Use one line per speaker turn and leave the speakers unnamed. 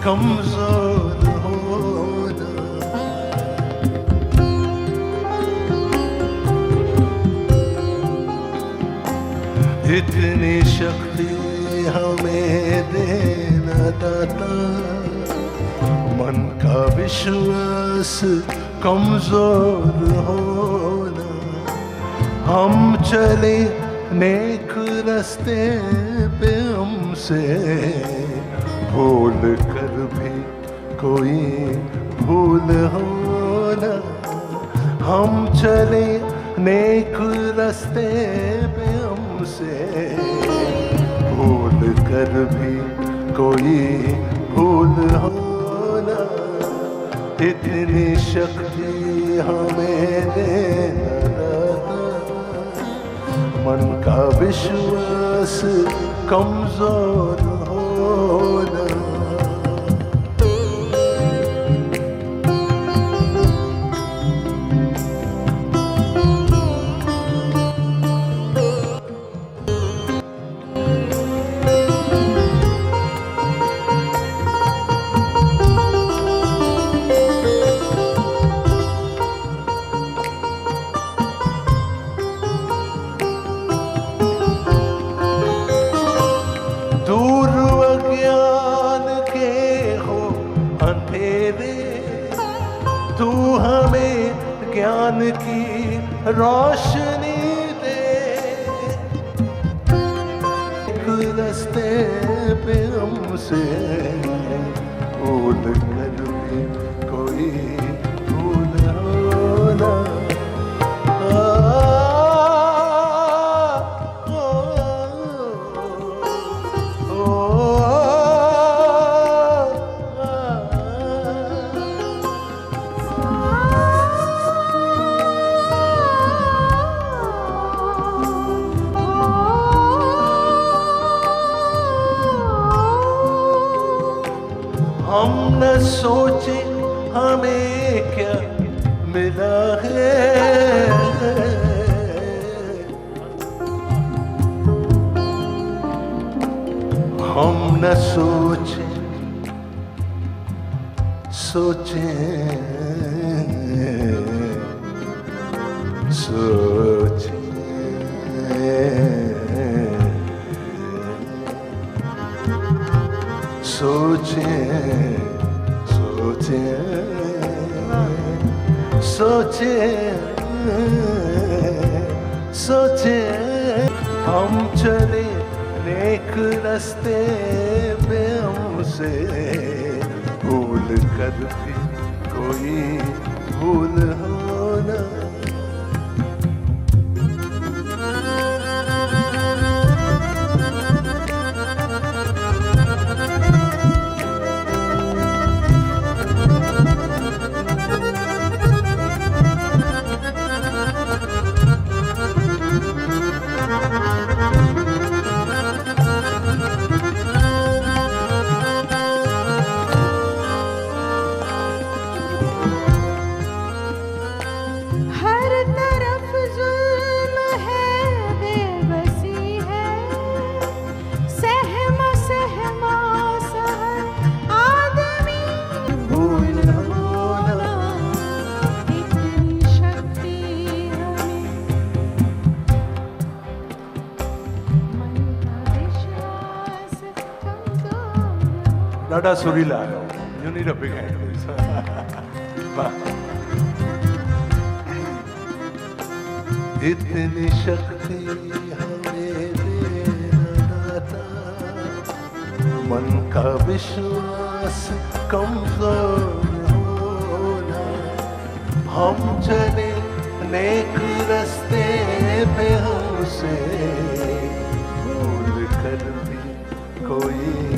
कमजोर होना। इतनी शक्ति हमें देना दाता, मन का विश्वास कमजोर होना। हम चले नेक रास्ते पे, हमसे भूल कर भी कोई भूल होना। हम चले नेक रास्ते पे, हमसे भूल कर भी कोई भूल होना। इतनी शक्ति हमें देना दाता, मन का विश्वास कमजोर होना। दूर अज्ञान के हो अंधेरे, तू हमें ज्ञान की रोशनी दे। एक रास्ते पे हमसे भूल कर भी कोई भूल होना। हम न सोचे हमें क्या मिला है, हम न सोचे सोचे सोचे सोचे सोचे सोचे सोचे। हम चले नेक रास्ते पे, हमसे भूल कर भी कोई भूल होना। ॾाढा सुरीला आहियो। You need a big hand, please. इतनी शक्ति हमें देना दाता, मन का विश्वास कमजोर होना। हम चले नेक रास्ते पे, हमसे भूल कर भी कोई